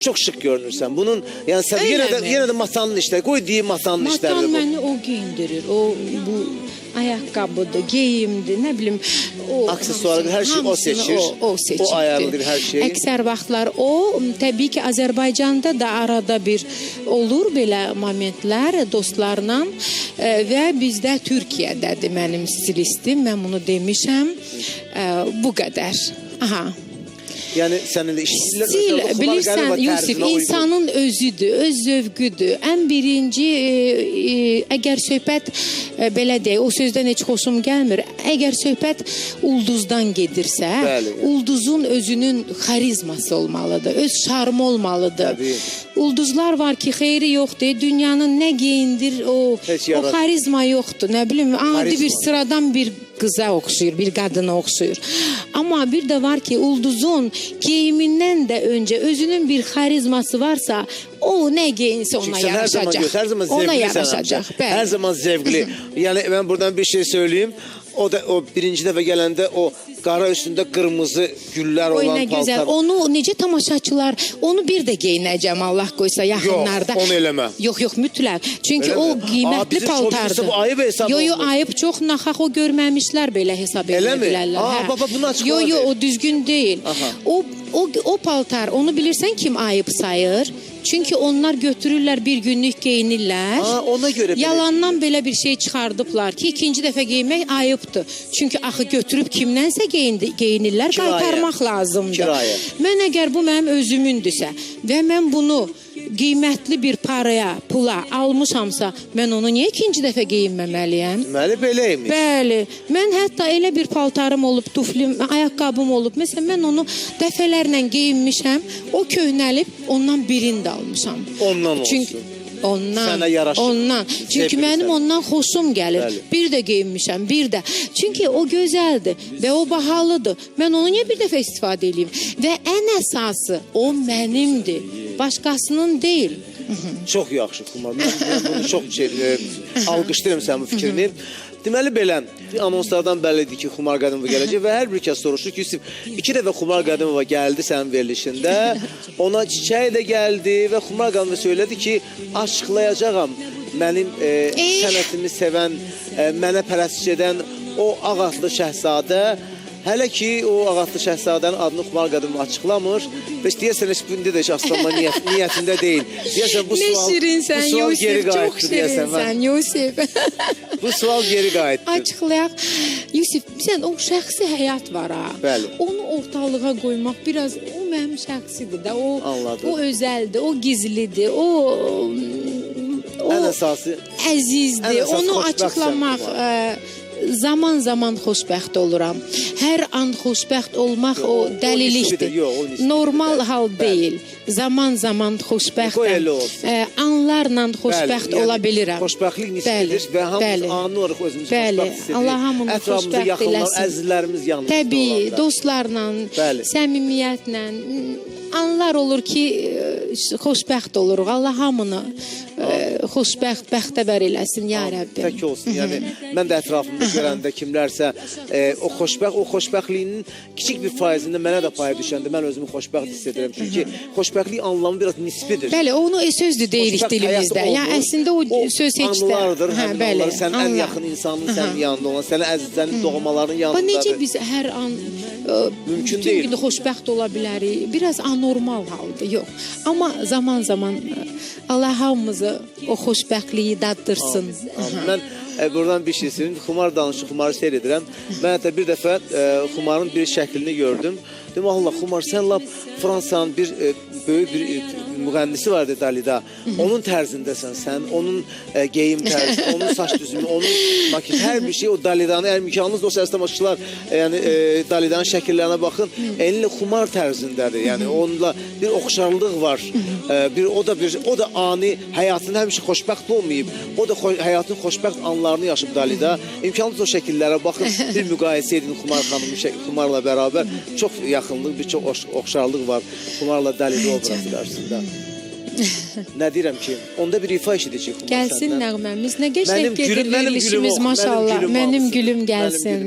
Çok şık görünürsən. Bunun yani sen yine de masanın işleri, koy diyeyim masanın işleri. Matan beni o giyindirir. O bu ayakkabıdır, giyimdir, ne bileyim. O aksesuardır, her şey o seçir. O seçir. O ayarlıdır her şeyi. Əksər vaxtlar o, təbii ki Azərbaycanda da arada bir olur belə momentlər dostlarla və bizdə Türkiyədədir mənim stilistim. Mən bunu demişəm. Bu qədər. Aha. Yani seninle Stil, bilirsən Yusif, insanın özüdür, öz zövqüdür. Ən birinci, əgər söhbət, belə deyək, o sözdən heç xoşum gəlmir, əgər söhbət ulduzdan gedirsə, ulduzun özünün xarizması olmalıdır, öz şarmı olmalıdır. Təbii. Ulduzlar var ki, xeyri yoxdur, dünyanın nə geyindir, o xarizma yoxdur, nə bilim, adi bir sıradan bir qıza oxşuyur, bir qadına oxşuyur. Amma bir də var ki, ulduzun geyimindən də öncə özünün bir xarizması varsa, o nə geyinsə ona yaraşacaq. Her zaman zevkli. Ona yaraşacaq. Her zaman zevkli. Yani ben buradan bir şey söyleyeyim. O birinci dəfə gələndə o qara üstündə qırmızı güllər olan paltar. Güzel. Onu necə tamaşaçılar, onu bir də geyinəcəm Allah qoysa yaxınlarda. Yox, onu eləmə. Yox, mütləq. Çünki o qiymətli paltardır. Bu ayıb hesab olunur. Yox, ayıb çox naxaq, o görməmişlər belə hesab edə bilərlər. Baba bunu açıqlama. Yox, o düzgün deyil. O paltar, onu bilirsən kim ayıb sayır? Çünki onlar götürürlər, bir günlük geyinirlər. Ona göre yalandan belə bir şey çıxardıblar ki, ikinci dəfə geyinmək ayıbdır. Çünki axı götürüb kimdənsə geyinirlər, qaytarmaq lazımdır. Kirayə. Mən əgər bu mənim özümündürsə və mən bunu qiymətli bir paraya, pula almışamsa, mən onu niyə ikinci dəfə geyinməməliyəm? Deməli beləymiş. Bəli. Mən hətta elə bir paltarım olub, tuflim, ayaqqabım olub. Məsələn, mən onu dəfələrlə geyinmişəm, o köhnəlib, ondan birini də almışam. Ondan olsun. Ondan. Sənə yaraşır. Ondan. Çünki mənim ondan xoşum gəlir. Bəli. Bir də geyinmişəm, bir də. Çünki o gözəldir və o bahalıdır. Mən onu niyə bir dəfə istifadə edeyim? Və ən əsası, o mənimdir. Başqasının deyil. Çox yaxşı, Xumar. Mən bunu çox alqışlayıram sənin bu fikrini. Deməli belə, anonslardan bəllidir ki, Xumar Qədimova gələcək və hər bir kəs soruşur ki, Yusif, 2 dəfə Xumar Qədimova gəldi sənin verilişində, ona çiçək də gəldi və Xumar Qədimova söylədi ki, açıqlayacağam mənim sənətimi sevən, mənə pərəstiş edən o ağatlı şəhzadə. Hələ ki, o ağatlı şəhzadənin adını Xumar Qədimova açıqlamır və deyəsən, heç aslanma niyyətində deyil. Deyəsən, bu sual geri qayıtdı deyəsən. Nə şirinsən, Yusif. Bu sual geri qayıtdı. Açıqlayaq. Yusif, sən o şəxsi həyat var ha. Bəli. Onu ortalığa qoymaq biraz, o mənim şəxsidir də. O özəldir, o gizlidir, o ən əsası əzizdir. Onu açıqlamaq zaman xoşbəxt oluram. Hər an xoşbəxt olmaq o dəlilikdir. Normal hal deyil. Zaman xoşbəxtəm. Anlarla xoşbəxt ola bilirəm. Xoşbəxtlik nisbidir və hamımız anı olaraq özümüzü xoşbəxt hiss edirik. Allah hamını xoşbəxt eləsin. Əzizlərimiz yanımızda Təbii, olarlar. dostlarla, səmimiyyətlə. Anlar olur ki, xoşbəxt oluruq. Allah hamını xoşbəxt, bəxtəvər eləsin, ya Rəbbi. Tək olsun. Yəni, mən də ətrafımda görəndə kimlərsə o xoşbəxtliyinin kiçik bir faizində mənə də payı düşəndə mən özümü xoşbəxt hiss edirəm. Çünki xoşbəxtlik anlamı biraz nisbidir. Bəli, onu sözdür deyirik dilimizdə. Yəni, əslində o söz heç də. Anılardır, həmin anılar. Sən ən yaxın insanın sənin yanında olan, sənin əzizlərin, doğmaların yanındadır. Necə biz hər an mümkün deyil. Bütün gün xoşbəxt ola bilərik. Biraz anormal haldır, yox. Amma zaman Allah hamımızı o xoşbəxtliyi daddırsın. Mən buradan bir şey söyleyeyim. Xumar danışır, Xumarı seyr edirəm. Mən hətta bir dəfə Xumarın bir şəklini gördüm. Dedim, Allah, Xumar, sən lap Fransanın bir böyük bir müğənnisi vardı Dalida. Onun tərzindəsən sən, onun geyim tərzi, onun saç düzümü, onun makyaj, hər bir şey o Dalidanı, əgər imkanınız da o səslə maççılar, yəni Dalidanın şəkillərinə baxın, elini Xumar tərzindədir. Yəni onunla bir oxşarlıq var. O da ani, həyatında həmişə xoşbəxt olmayıb. O da həyatın xoşbəxt anlarını yaşıb Dalida. İmkanınız o şəkillərə baxın, bir müqayisə edin Xumar xanımın Xumarla bərabər. Çox yaxınlıq, bir çox oxşarlıq var Xumarla Dalida obrazı qarşısında. Nə deyirəm ki, onda bir ifa eşidəcək Xumar səndən. Gəlsin nəğməmiz, nə qəşəng gedir verilişimiz, maşallah. Mənim gülüm gəlsin.